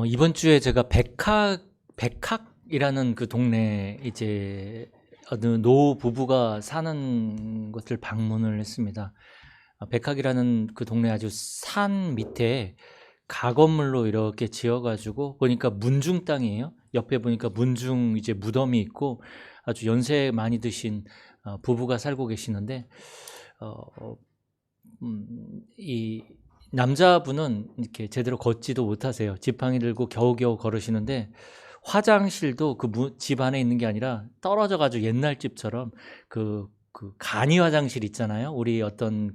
이번 주에 제가 백학이라는 그 동네 이제 어느 노 부부가 사는 곳을 방문을 했습니다. 백학이라는 그 동네 아주 산 밑에 가건물로 이렇게 지어가지고 보니까 문중 땅이에요. 옆에 보니까 문중 이제 무덤이 있고 아주 연세 많이 드신 부부가 살고 계시는데 이 남자분은 이렇게 제대로 걷지도 못하세요. 지팡이 들고 겨우겨우 걸으시는데 화장실도 그 집 안에 있는 게 아니라 떨어져가지고 옛날 집처럼 그 간이 화장실 있잖아요. 우리 어떤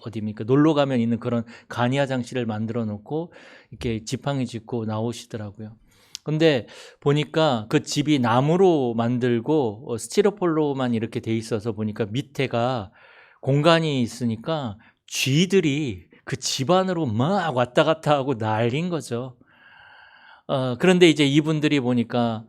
어디입니까? 놀러 가면 있는 그런 간이 화장실을 만들어 놓고 이렇게 지팡이 짚고 나오시더라고요. 근데 보니까 그 집이 나무로 만들고 스티로폴로만 이렇게 돼 있어서 보니까 밑에가 공간이 있으니까 쥐들이 그 집 안으로 막 왔다 갔다 하고 난리인 거죠. 그런데 이제 이분들이 보니까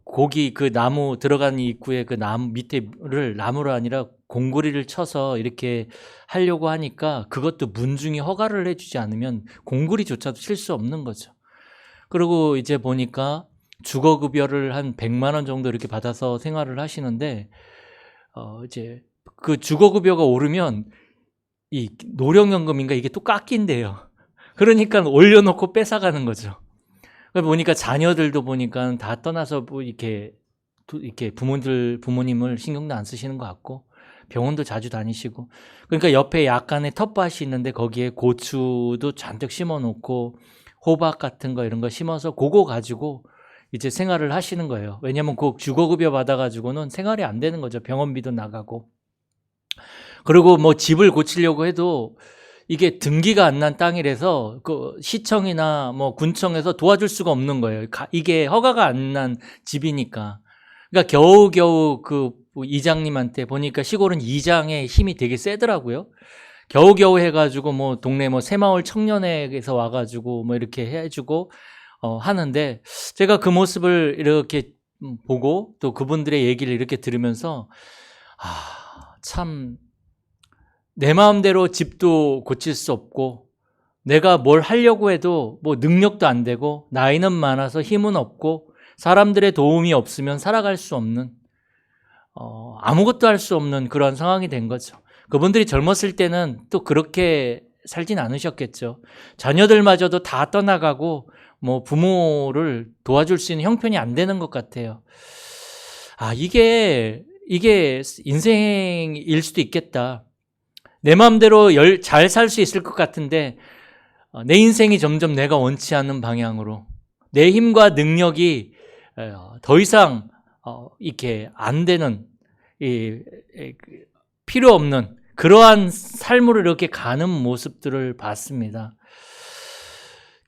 고기 그 나무 들어간 입구에 그 나무 밑에를 나무로 아니라 공구리를 쳐서 이렇게 하려고 하니까 그것도 문중이 허가를 해주지 않으면 공구리조차도 칠 수 없는 거죠. 그리고 이제 보니까 주거급여를 한 100만 원 정도 이렇게 받아서 생활을 하시는데 이제 그 주거급여가 오르면 이 노령연금인가 이게 또 깎인대요. 그러니까 올려놓고 뺏어가는 거죠. 보니까 자녀들도 보니까 다 떠나서 뭐 이렇게 부모님을 신경도 안 쓰시는 것 같고 병원도 자주 다니시고 그러니까 옆에 약간의 텃밭이 있는데 거기에 고추도 잔뜩 심어놓고 호박 같은 거 이런 거 심어서 그거 가지고 이제 생활을 하시는 거예요. 왜냐하면 그 주거급여 받아가지고는 생활이 안 되는 거죠. 병원비도 나가고. 그리고 뭐 집을 고치려고 해도 이게 등기가 안 난 땅이라서 그 시청이나 뭐 군청에서 도와줄 수가 없는 거예요. 이게 허가가 안 난 집이니까. 그러니까 겨우겨우 그 이장님한테 보니까 시골은 이장의 힘이 되게 세더라고요. 겨우겨우 해가지고 뭐 동네 뭐 새마을 청년회에서 와가지고 뭐 이렇게 해주고 하는데 제가 그 모습을 이렇게 보고 또 그분들의 얘기를 이렇게 들으면서 참 내 마음대로 집도 고칠 수 없고 내가 뭘 하려고 해도 뭐 능력도 안 되고 나이는 많아서 힘은 없고 사람들의 도움이 없으면 살아갈 수 없는 아무것도 할 수 없는 그런 상황이 된 거죠. 그분들이 젊었을 때는 또 그렇게 살진 않으셨겠죠. 자녀들마저도 다 떠나가고 뭐 부모를 도와줄 수 있는 형편이 안 되는 것 같아요. 이게 인생일 수도 있겠다. 내 마음대로 잘 살 수 있을 것 같은데 내 인생이 점점 내가 원치 않는 방향으로 내 힘과 능력이 더 이상 이렇게 안 되는 필요 없는 그러한 삶으로 이렇게 가는 모습들을 봤습니다.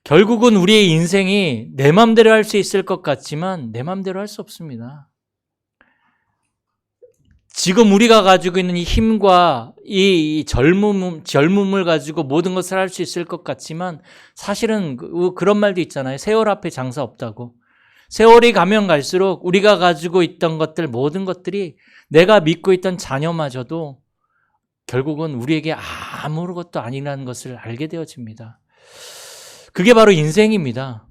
결국은 우리의 인생이 내 마음대로 할 수 있을 것 같지만 내 마음대로 할 수 없습니다. 지금 우리가 가지고 있는 이 힘과 이 젊음을 가지고 모든 것을 할 수 있을 것 같지만 사실은 그런 말도 있잖아요. 세월 앞에 장사 없다고. 세월이 가면 갈수록 우리가 가지고 있던 것들 모든 것들이 내가 믿고 있던 자녀마저도 결국은 우리에게 아무것도 아니라는 것을 알게 되어집니다. 그게 바로 인생입니다.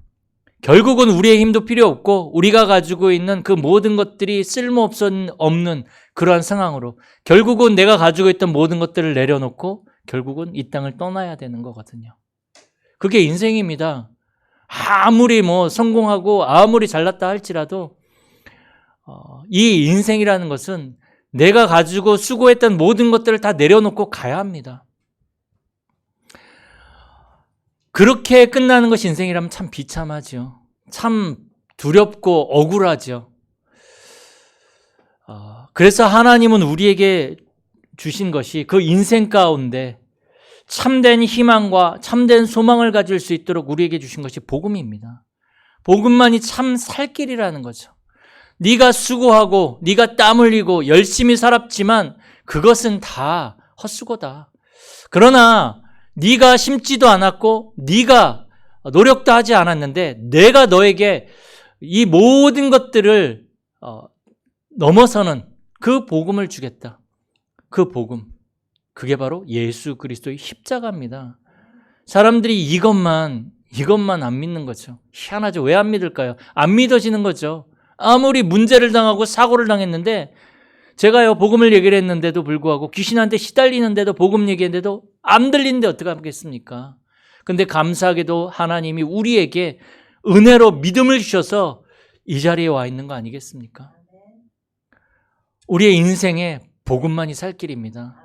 결국은 우리의 힘도 필요 없고 우리가 가지고 있는 그 모든 것들이 쓸모없는 그러한 상황으로 결국은 내가 가지고 있던 모든 것들을 내려놓고 결국은 이 땅을 떠나야 되는 거거든요. 그게 인생입니다. 아무리 뭐 성공하고 아무리 잘났다 할지라도 이 인생이라는 것은 내가 가지고 수고했던 모든 것들을 다 내려놓고 가야 합니다. 그렇게 끝나는 것이 인생이라면 참 비참하죠. 참 두렵고 억울하죠. 그래서 하나님은 우리에게 주신 것이 그 인생 가운데 참된 희망과 참된 소망을 가질 수 있도록 우리에게 주신 것이 복음입니다. 복음만이 참 살 길이라는 거죠. 네가 수고하고 네가 땀 흘리고 열심히 살았지만 그것은 다 헛수고다. 그러나 네가 심지도 않았고 네가 노력도 하지 않았는데 내가 너에게 이 모든 것들을 넘어서는 그 복음을 주겠다. 그 복음, 그게 바로 예수 그리스도의 십자가입니다. 사람들이 이것만 이것만 안 믿는 거죠. 희한하죠. 왜 안 믿을까요? 안 믿어지는 거죠. 아무리 문제를 당하고 사고를 당했는데, 제가요 복음을 얘기를 했는데도 불구하고, 귀신한테 시달리는데도 복음 얘기했는데도 안 들리는데 어떻게 하겠습니까? 근데 감사하게도 하나님이 우리에게 은혜로 믿음을 주셔서 이 자리에 와 있는 거 아니겠습니까? 우리의 인생에 복음만이 살 길입니다.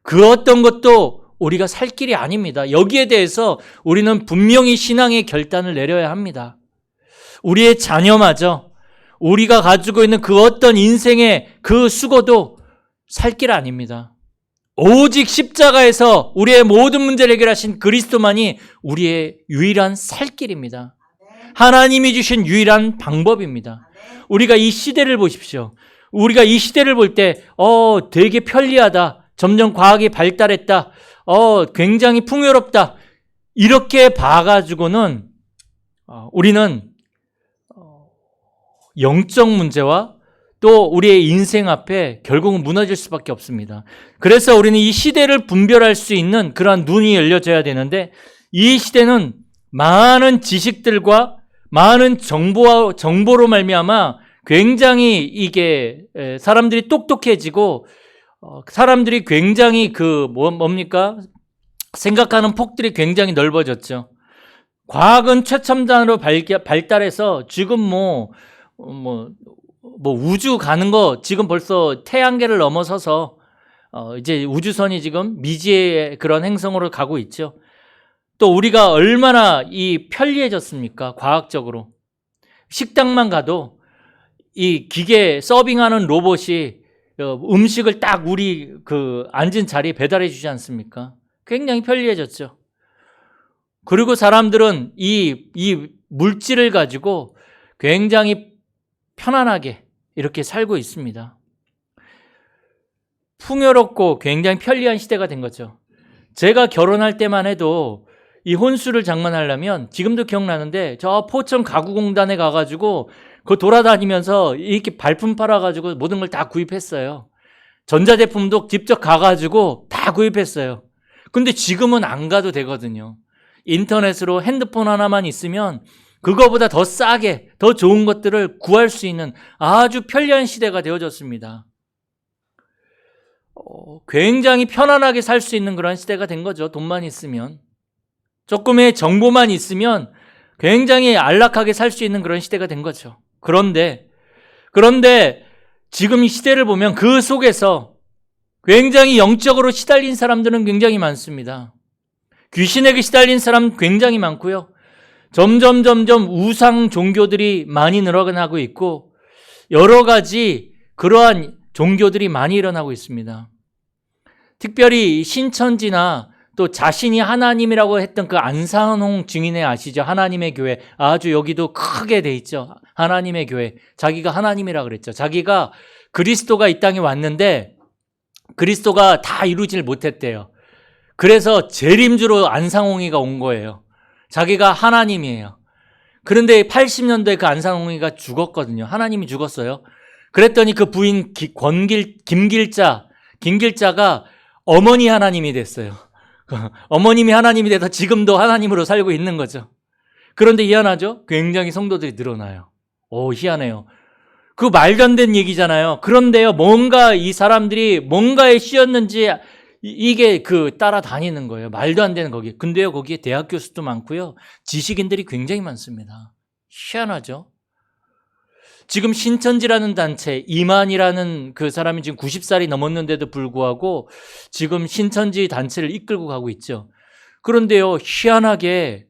그 어떤 것도 우리가 살 길이 아닙니다. 여기에 대해서 우리는 분명히 신앙의 결단을 내려야 합니다. 우리의 자녀마저 우리가 가지고 있는 그 어떤 인생의 그 수고도 살 길 아닙니다. 오직 십자가에서 우리의 모든 문제를 해결하신 그리스도만이 우리의 유일한 살 길입니다. 하나님이 주신 유일한 방법입니다. 우리가 이 시대를 보십시오. 우리가 이 시대를 볼 때 되게 편리하다. 점점 과학이 발달했다. 굉장히 풍요롭다. 이렇게 봐가지고는 우리는 영적 문제와 또 우리의 인생 앞에 결국은 무너질 수밖에 없습니다. 그래서 우리는 이 시대를 분별할 수 있는 그러한 눈이 열려져야 되는데, 이 시대는 많은 지식들과 많은 정보로 말미암아 굉장히 이게 사람들이 똑똑해지고, 사람들이 굉장히 뭡니까? 생각하는 폭들이 굉장히 넓어졌죠. 과학은 최첨단으로 발달해서 지금 우주 가는 거 지금 벌써 태양계를 넘어서서 이제 우주선이 지금 미지의 그런 행성으로 가고 있죠. 또 우리가 얼마나 편리해졌습니까? 과학적으로. 식당만 가도 이 기계 서빙하는 로봇이 음식을 딱 우리 앉은 자리에 배달해 주지 않습니까? 굉장히 편리해졌죠. 그리고 사람들은 이 물질을 가지고 굉장히 편안하게 이렇게 살고 있습니다. 풍요롭고 굉장히 편리한 시대가 된 거죠. 제가 결혼할 때만 해도 이 혼수를 장만하려면, 지금도 기억나는데 저 포천 가구공단에 가가지고 그 돌아다니면서 이렇게 발품 팔아가지고 모든 걸 다 구입했어요. 전자제품도 직접 가가지고 다 구입했어요. 근데 지금은 안 가도 되거든요. 인터넷으로 핸드폰 하나만 있으면 그거보다 더 싸게, 더 좋은 것들을 구할 수 있는 아주 편리한 시대가 되어졌습니다. 굉장히 편안하게 살 수 있는 그런 시대가 된 거죠. 돈만 있으면. 조금의 정보만 있으면 굉장히 안락하게 살 수 있는 그런 시대가 된 거죠. 그런데 지금 이 시대를 보면 그 속에서 굉장히 영적으로 시달린 사람들은 굉장히 많습니다. 귀신에게 시달린 사람 굉장히 많고요. 점점 우상 종교들이 많이 늘어나고 있고, 여러 가지 그러한 종교들이 많이 일어나고 있습니다. 특별히 신천지나 또 자신이 하나님이라고 했던 그 안상홍 증인회 아시죠? 하나님의 교회. 아주 여기도 크게 돼 있죠. 하나님의 교회. 자기가 하나님이라고 그랬죠. 자기가 그리스도가 이 땅에 왔는데 그리스도가 다 이루질 못했대요. 그래서 재림주로 안상홍이가 온 거예요. 자기가 하나님이에요. 그런데 80년도에 그 안상홍이가 죽었거든요. 하나님이 죽었어요. 그랬더니 그 부인 김길자가 어머니 하나님이 됐어요. 어머님이 하나님이 돼서 지금도 하나님으로 살고 있는 거죠. 그런데 희한하죠? 굉장히 성도들이 늘어나요. 희한해요. 그 말도 안 되는 얘기잖아요. 그런데요, 뭔가 이 사람들이 뭔가에 씌었는지 이게 따라다니는 거예요. 말도 안 되는 거기. 근데요, 거기에 대학 교수도 많고요. 지식인들이 굉장히 많습니다. 희한하죠? 지금 신천지라는 단체, 이만이라는 그 사람이 지금 90살이 넘었는데도 불구하고 지금 신천지 단체를 이끌고 가고 있죠. 그런데요, 희한하게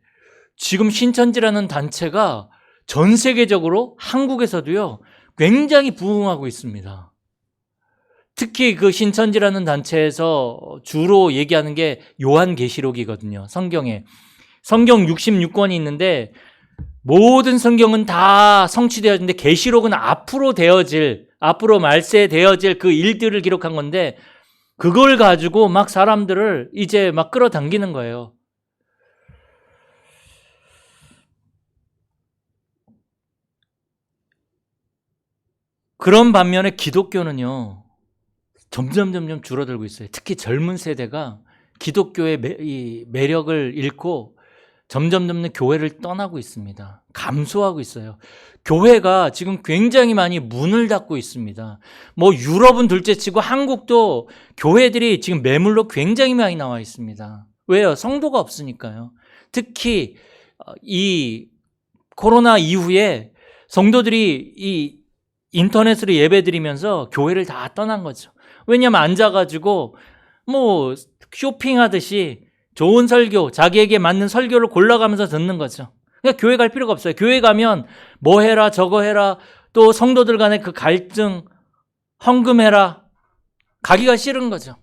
지금 신천지라는 단체가 전 세계적으로 한국에서도요, 굉장히 부흥하고 있습니다. 특히 그 신천지라는 단체에서 주로 얘기하는 게 요한계시록이거든요. 성경에. 성경 66권이 있는데 모든 성경은 다 성취되어졌는데 계시록은 앞으로 말세되어질 그 일들을 기록한 건데, 그걸 가지고 막 사람들을 이제 막 끌어당기는 거예요. 그런 반면에 기독교는요, 점점 줄어들고 있어요. 특히 젊은 세대가 기독교의 이 매력을 잃고 점점 교회를 떠나고 있습니다. 감소하고 있어요. 교회가 지금 굉장히 많이 문을 닫고 있습니다. 뭐 유럽은 둘째치고 한국도 교회들이 지금 매물로 굉장히 많이 나와 있습니다. 왜요? 성도가 없으니까요. 특히 이 코로나 이후에 성도들이 이 인터넷으로 예배드리면서 교회를 다 떠난 거죠. 왜냐하면 앉아가지고 뭐 쇼핑하듯이 좋은 설교, 자기에게 맞는 설교를 골라가면서 듣는 거죠. 그러니까 교회 갈 필요가 없어요. 교회 가면 뭐 해라 저거 해라, 또 성도들 간의 그 갈등, 헌금해라, 가기가 싫은 거죠.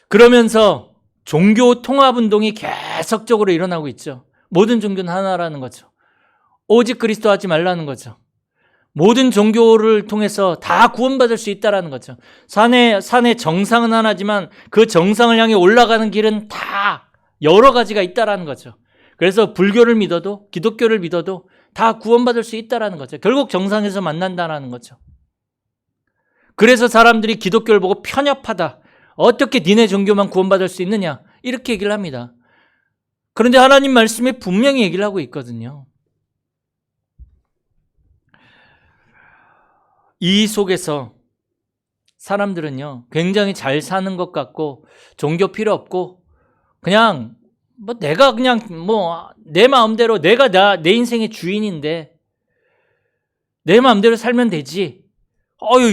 그러면서 종교 통합운동이 계속적으로 일어나고 있죠. 모든 종교는 하나라는 거죠. 오직 그리스도 하지 말라는 거죠. 모든 종교를 통해서 다 구원받을 수 있다는 거죠. 산의 정상은 하나지만 그 정상을 향해 올라가는 길은 다 여러 가지가 있다는 거죠. 그래서 불교를 믿어도 기독교를 믿어도 다 구원받을 수 있다는 거죠. 결국 정상에서 만난다는 거죠. 그래서 사람들이 기독교를 보고 편협하다, 어떻게 니네 종교만 구원받을 수 있느냐, 이렇게 얘기를 합니다. 그런데 하나님 말씀에 분명히 얘기를 하고 있거든요. 이 속에서 사람들은요, 굉장히 잘 사는 것 같고 종교 필요 없고 그냥 뭐 내가 그냥 뭐 내 마음대로, 내가 내 인생의 주인인데 내 마음대로 살면 되지.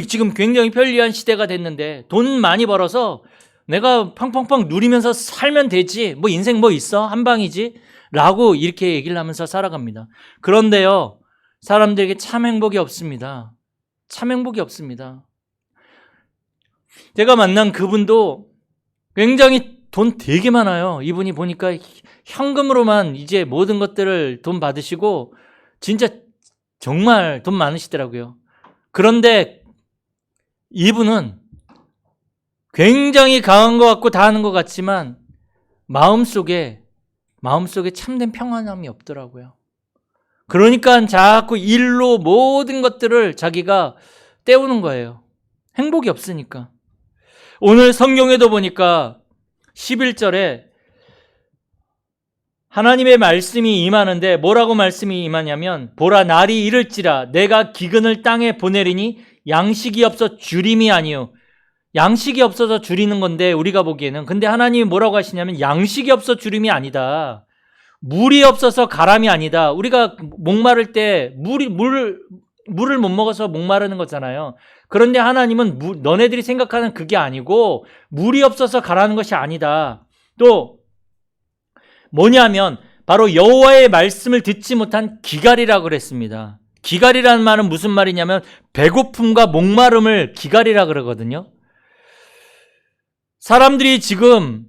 지금 굉장히 편리한 시대가 됐는데 돈 많이 벌어서 내가 팡팡팡 누리면서 살면 되지. 뭐 인생 뭐 있어? 한 방이지? 라고 이렇게 얘기를 하면서 살아갑니다. 그런데요, 사람들에게 참 행복이 없습니다. 참 행복이 없습니다. 제가 만난 그분도 굉장히 돈 되게 많아요. 이분이 보니까 현금으로만 이제 모든 것들을 돈 받으시고 진짜 정말 돈 많으시더라고요. 그런데 이분은 굉장히 강한 것 같고 다 하는 것 같지만 마음속에 참된 평안함이 없더라고요. 그러니까 자꾸 일로 모든 것들을 자기가 때우는 거예요. 행복이 없으니까. 오늘 성경에도 보니까 11절에 하나님의 말씀이 임하는데 뭐라고 말씀이 임하냐면, 보라 날이 이를지라 내가 기근을 땅에 보내리니 양식이 없어 주림이 아니요. 양식이 없어서 줄이는 건데 우리가 보기에는, 근데 하나님이 뭐라고 하시냐면 양식이 없어 주림이 아니다. 물이 없어서 가람이 아니다. 우리가 목마를 때 물을 못 먹어서 목마르는 거잖아요. 그런데 하나님은 너네들이 생각하는 그게 아니고 물이 없어서 가라는 것이 아니다. 또 뭐냐면 바로 여호와의 말씀을 듣지 못한 기갈이라고 그랬습니다. 기갈이라는 말은 무슨 말이냐면 배고픔과 목마름을 기갈이라 그러거든요. 사람들이 지금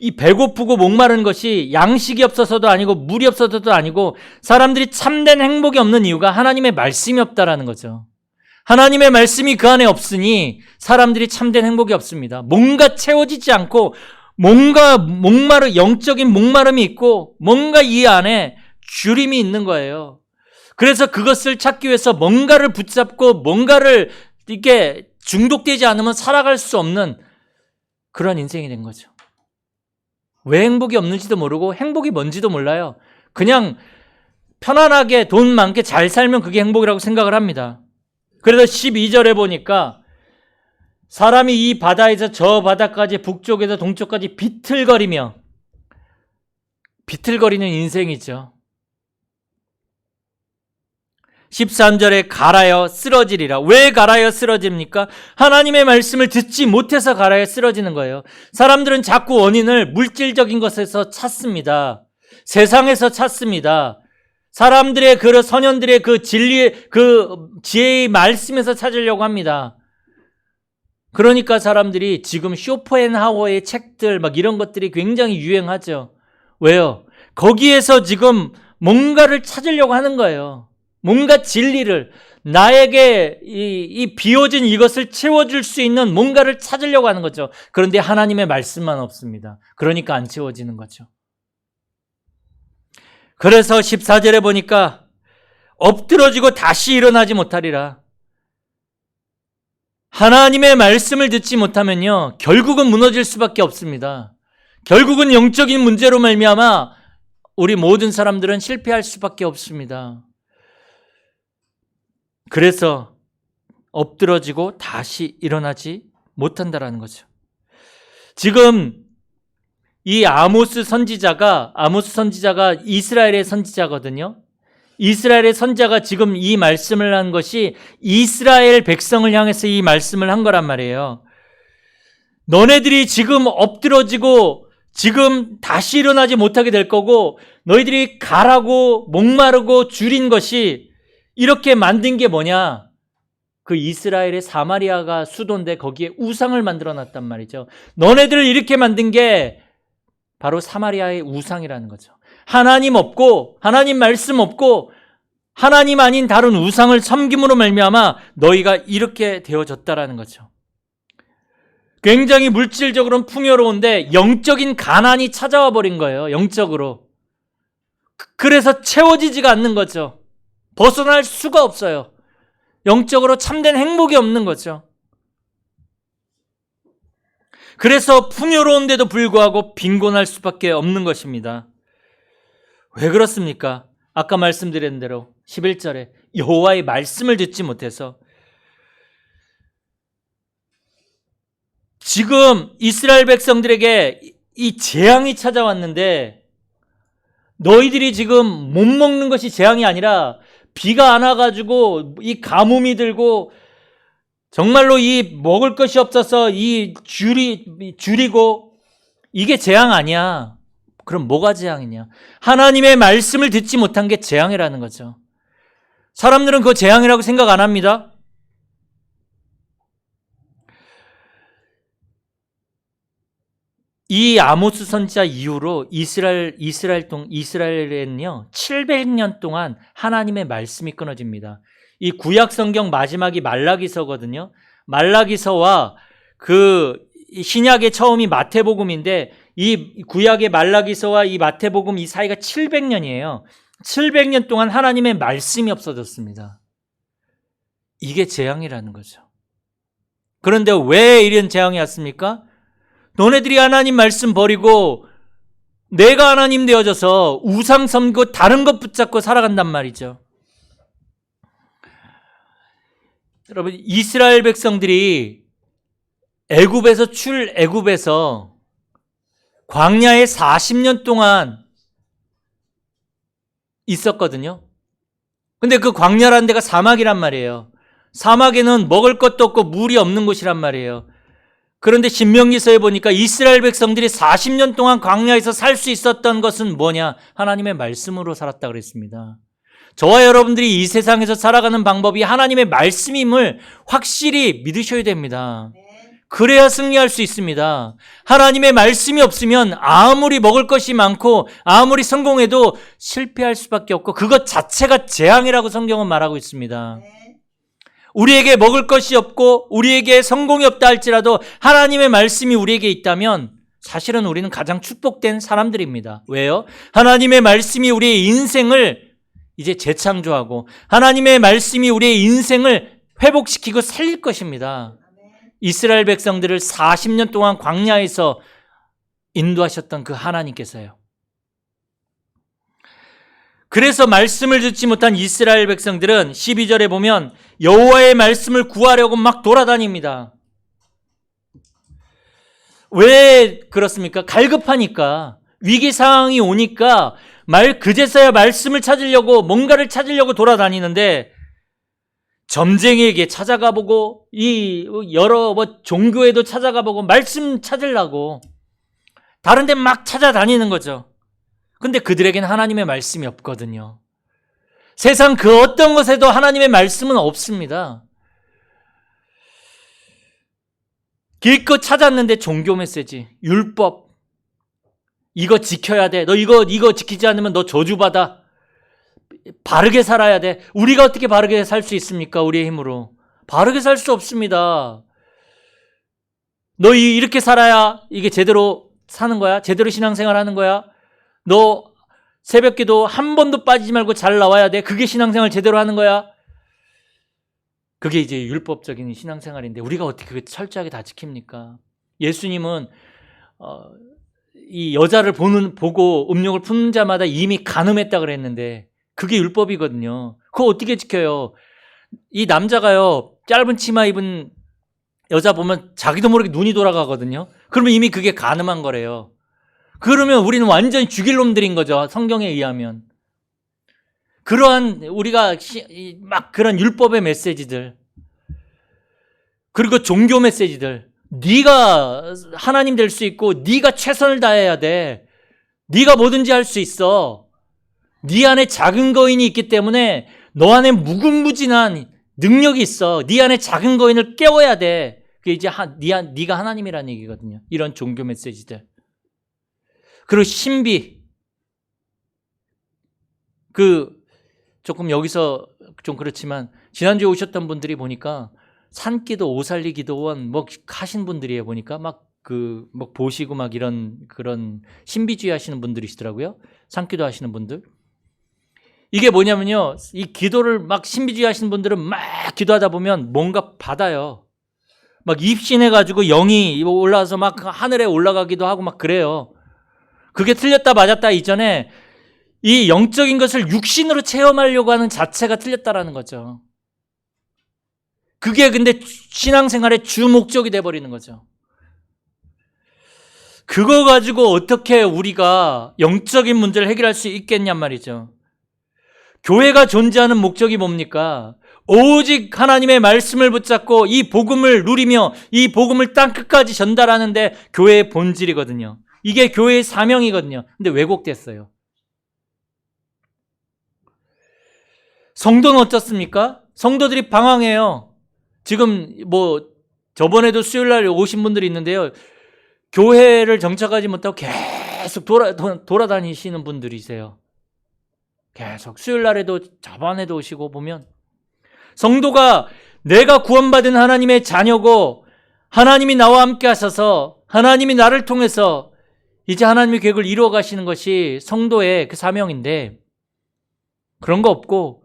이 배고프고 목마른 것이 양식이 없어서도 아니고 물이 없어서도 아니고 사람들이 참된 행복이 없는 이유가 하나님의 말씀이 없다라는 거죠. 하나님의 말씀이 그 안에 없으니 사람들이 참된 행복이 없습니다. 뭔가 채워지지 않고 뭔가 영적인 목마름이 있고 뭔가 이 안에 주림이 있는 거예요. 그래서 그것을 찾기 위해서 뭔가를 붙잡고 뭔가를 이렇게 중독되지 않으면 살아갈 수 없는 그런 인생이 된 거죠. 왜 행복이 없는지도 모르고 행복이 뭔지도 몰라요. 그냥 편안하게 돈 많게 잘 살면 그게 행복이라고 생각을 합니다. 그래서 12절에 보니까 사람이 이 바다에서 저 바다까지 북쪽에서 동쪽까지 비틀거리는 인생이죠. 13절에 갈아여 쓰러지리라. 왜 갈아여 쓰러집니까? 하나님의 말씀을 듣지 못해서 갈아여 쓰러지는 거예요. 사람들은 자꾸 원인을 물질적인 것에서 찾습니다. 세상에서 찾습니다. 사람들의 그 선현들의 그 진리의 그 지혜의 말씀에서 찾으려고 합니다. 그러니까 사람들이 지금 쇼펜하우어의 책들 막 이런 것들이 굉장히 유행하죠. 왜요? 거기에서 지금 뭔가를 찾으려고 하는 거예요. 뭔가 진리를, 나에게 이 비워진 이것을 채워줄 수 있는 뭔가를 찾으려고 하는 거죠. 그런데 하나님의 말씀만 없습니다. 그러니까 안 채워지는 거죠. 그래서 14절에 보니까 엎드러지고 다시 일어나지 못하리라. 하나님의 말씀을 듣지 못하면요, 결국은 무너질 수밖에 없습니다. 결국은 영적인 문제로 말미암아 우리 모든 사람들은 실패할 수밖에 없습니다. 그래서 엎드러지고 다시 일어나지 못한다라는 거죠. 지금 이 아모스 선지자가 이스라엘의 선지자거든요. 이스라엘의 선지자가 지금 이 말씀을 한 것이 이스라엘 백성을 향해서 이 말씀을 한 거란 말이에요. 너네들이 지금 엎드러지고 지금 다시 일어나지 못하게 될 거고, 너희들이 가라고 목마르고 줄인 것이 이렇게 만든 게 뭐냐? 그 이스라엘의 사마리아가 수도인데 거기에 우상을 만들어 놨단 말이죠. 너네들을 이렇게 만든 게 바로 사마리아의 우상이라는 거죠. 하나님 없고, 하나님 말씀 없고, 하나님 아닌 다른 우상을 섬김으로 말미암아 너희가 이렇게 되어졌다라는 거죠. 굉장히 물질적으로는 풍요로운데 영적인 가난이 찾아와 버린 거예요. 영적으로. 그래서 채워지지가 않는 거죠. 벗어날 수가 없어요. 영적으로 참된 행복이 없는 거죠. 그래서 풍요로운데도 불구하고 빈곤할 수밖에 없는 것입니다. 왜 그렇습니까? 아까 말씀드린 대로 11절에 여호와의 말씀을 듣지 못해서. 지금 이스라엘 백성들에게 이 재앙이 찾아왔는데 너희들이 지금 못 먹는 것이 재앙이 아니라 비가 안 와가지고 이 가뭄이 들고 정말로 이 먹을 것이 없어서 이 줄이고 이게 재앙 아니야. 그럼 뭐가 재앙이냐? 하나님의 말씀을 듣지 못한 게 재앙이라는 거죠. 사람들은 그거 재앙이라고 생각 안 합니다. 이 아모스 선지자 이후로 이스라엘에는요 700년 동안 하나님의 말씀이 끊어집니다. 이 구약 성경 마지막이 말라기서거든요. 말라기서와 그 신약의 처음이 마태복음인데 이 구약의 말라기서와 이 마태복음 이 사이가 700년이에요. 700년 동안 하나님의 말씀이 없어졌습니다. 이게 재앙이라는 거죠. 그런데 왜 이런 재앙이 왔습니까? 너네들이 하나님 말씀 버리고 내가 하나님 되어져서 우상 섬기고 다른 것 붙잡고 살아간단 말이죠. 여러분, 이스라엘 백성들이 애굽에서 광야에 40년 동안 있었거든요. 근데 그 광야라는 데가 사막이란 말이에요. 사막에는 먹을 것도 없고 물이 없는 곳이란 말이에요. 그런데 신명기서에 보니까 이스라엘 백성들이 40년 동안 광야에서 살 수 있었던 것은 뭐냐? 하나님의 말씀으로 살았다 그랬습니다. 저와 여러분들이 이 세상에서 살아가는 방법이 하나님의 말씀임을 확실히 믿으셔야 됩니다. 그래야 승리할 수 있습니다. 하나님의 말씀이 없으면 아무리 먹을 것이 많고 아무리 성공해도 실패할 수밖에 없고 그것 자체가 재앙이라고 성경은 말하고 있습니다. 우리에게 먹을 것이 없고 우리에게 성공이 없다 할지라도 하나님의 말씀이 우리에게 있다면 사실은 우리는 가장 축복된 사람들입니다. 왜요? 하나님의 말씀이 우리의 인생을 이제 재창조하고 하나님의 말씀이 우리의 인생을 회복시키고 살릴 것입니다. 이스라엘 백성들을 40년 동안 광야에서 인도하셨던 그 하나님께서요. 그래서 말씀을 듣지 못한 이스라엘 백성들은 12절에 보면 여호와의 말씀을 구하려고 막 돌아다닙니다. 왜 그렇습니까? 갈급하니까, 위기 상황이 오니까 그제서야 말씀을 찾으려고 뭔가를 찾으려고 돌아다니는데 점쟁이에게 찾아가 보고 이 여러 종교에도 찾아가 보고 말씀 찾으려고 다른 데 막 찾아다니는 거죠. 근데 그들에게는 하나님의 말씀이 없거든요. 세상 그 어떤 것에도 하나님의 말씀은 없습니다. 길껏 찾았는데 종교 메시지, 율법, 이거 지켜야 돼. 너 이거 지키지 않으면 너 저주받아. 바르게 살아야 돼. 우리가 어떻게 바르게 살 수 있습니까? 우리의 힘으로. 바르게 살 수 없습니다. 너 이렇게 살아야 이게 제대로 사는 거야? 제대로 신앙생활 하는 거야? 너 새벽기도 한 번도 빠지지 말고 잘 나와야 돼. 그게 신앙생활 제대로 하는 거야. 그게 이제 율법적인 신앙생활인데 우리가 어떻게 철저하게 다 지킵니까? 예수님은 이 여자를 보고 음욕을 품는 자마다 이미 간음했다 그랬는데 그게 율법이거든요. 그거 어떻게 지켜요? 이 남자가요, 짧은 치마 입은 여자 보면 자기도 모르게 눈이 돌아가거든요. 그러면 이미 그게 간음한 거래요. 그러면 우리는 완전히 죽일 놈들인 거죠. 성경에 의하면. 그러한 우리가 막 그런 율법의 메시지들, 그리고 종교 메시지들, 네가 하나님 될 수 있고 네가 최선을 다해야 돼. 네가 뭐든지 할 수 있어. 네 안에 작은 거인이 있기 때문에 너 안에 무궁무진한 능력이 있어. 네 안에 작은 거인을 깨워야 돼. 그게 이제 네가 하나님이라는 얘기거든요. 이런 종교 메시지들. 그리고 신비. 조금 여기서 좀 그렇지만 지난주에 오셨던 분들이 보니까 산기도 오살리 기도원 하신 분들이에요. 보니까 막 보시고 막 이런 그런 신비주의 하시는 분들이시더라고요. 산기도 하시는 분들. 이게 뭐냐면요, 이 기도를 막 신비주의 하시는 분들은 막 기도하다 보면 뭔가 받아요. 막 입신해가지고 영이 올라와서 막 하늘에 올라가기도 하고 막 그래요. 그게 틀렸다 맞았다 이전에 이 영적인 것을 육신으로 체험하려고 하는 자체가 틀렸다라는 거죠. 그게 근데 신앙생활의 주 목적이 돼버리는 거죠. 그거 가지고 어떻게 우리가 영적인 문제를 해결할 수 있겠냔 말이죠. 교회가 존재하는 목적이 뭡니까? 오직 하나님의 말씀을 붙잡고 이 복음을 누리며 이 복음을 땅끝까지 전달하는 데 교회의 본질이거든요. 이게 교회의 사명이거든요. 근데 왜곡됐어요. 성도는 어떻습니까? 성도들이 방황해요. 지금 저번에도 수요일날 오신 분들이 있는데요. 교회를 정착하지 못하고 계속 돌아다니시는 분들이세요. 계속 수요일날에도 저번에도 오시고 보면 성도가 내가 구원받은 하나님의 자녀고 하나님이 나와 함께 하셔서 하나님이 나를 통해서 이제 하나님의 계획을 이루어 가시는 것이 성도의 그 사명인데 그런 거 없고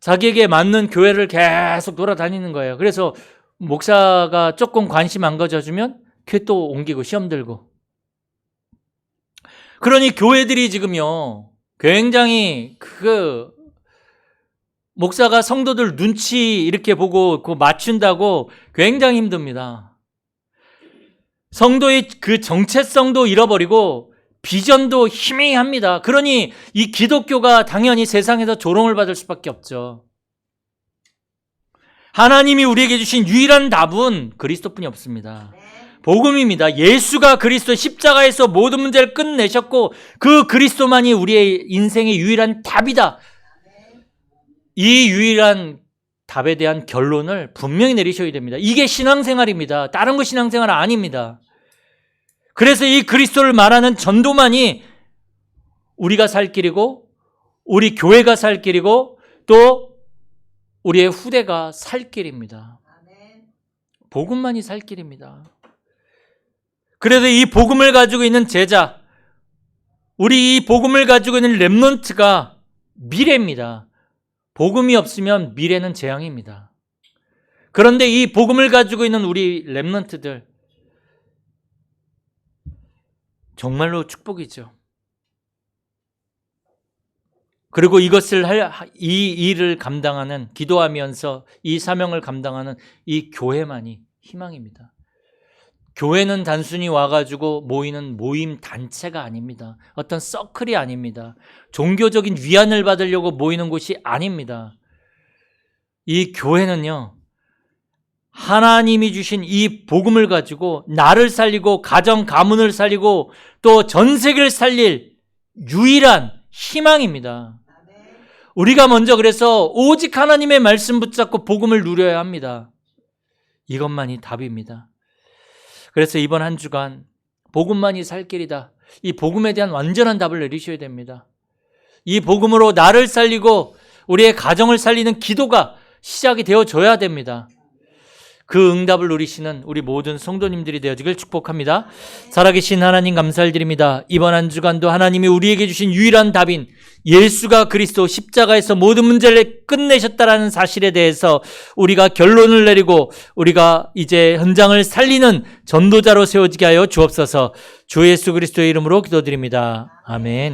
자기에게 맞는 교회를 계속 돌아다니는 거예요. 그래서 목사가 조금 관심 안 가져주면 교회 또 옮기고 시험 들고. 그러니 교회들이 지금요 굉장히 목사가 성도들 눈치 이렇게 보고 맞춘다고 굉장히 힘듭니다. 성도의 그 정체성도 잃어버리고 비전도 희미합니다. 그러니 이 기독교가 당연히 세상에서 조롱을 받을 수밖에 없죠. 하나님이 우리에게 주신 유일한 답은 그리스도뿐이 없습니다. 복음입니다. 예수가 그리스도 십자가에서 모든 문제를 끝내셨고 그 그리스도만이 우리의 인생의 유일한 답이다. 이 유일한 답에 대한 결론을 분명히 내리셔야 됩니다. 이게 신앙생활입니다. 다른 거 신앙생활 아닙니다. 그래서 이 그리스도를 말하는 전도만이 우리가 살 길이고 우리 교회가 살 길이고 또 우리의 후대가 살 길입니다. 복음만이 살 길입니다. 그래서 이 복음을 가지고 있는 제자, 우리 이 복음을 가지고 있는 렘넌트가 미래입니다. 복음이 없으면 미래는 재앙입니다. 그런데 이 복음을 가지고 있는 우리 렘넌트들 정말로 축복이죠. 그리고 이 일을 감당하는, 기도하면서 이 사명을 감당하는 이 교회만이 희망입니다. 교회는 단순히 와가지고 모이는 모임 단체가 아닙니다. 어떤 서클이 아닙니다. 종교적인 위안을 받으려고 모이는 곳이 아닙니다. 이 교회는요, 하나님이 주신 이 복음을 가지고 나를 살리고 가정 가문을 살리고 또 전 세계를 살릴 유일한 희망입니다. 우리가 먼저 그래서 오직 하나님의 말씀 붙잡고 복음을 누려야 합니다. 이것만이 답입니다. 그래서 이번 한 주간 복음만이 살 길이다. 이 복음에 대한 완전한 답을 내리셔야 됩니다. 이 복음으로 나를 살리고 우리의 가정을 살리는 기도가 시작이 되어줘야 됩니다. 그 응답을 누리시는 우리 모든 성도님들이 되어지길 축복합니다. 살아계신 하나님 감사드립니다. 이번 한 주간도 하나님이 우리에게 주신 유일한 답인 예수가 그리스도 십자가에서 모든 문제를 끝내셨다라는 사실에 대해서 우리가 결론을 내리고 우리가 이제 현장을 살리는 전도자로 세워지게 하여 주옵소서. 주 예수 그리스도의 이름으로 기도드립니다. 아멘.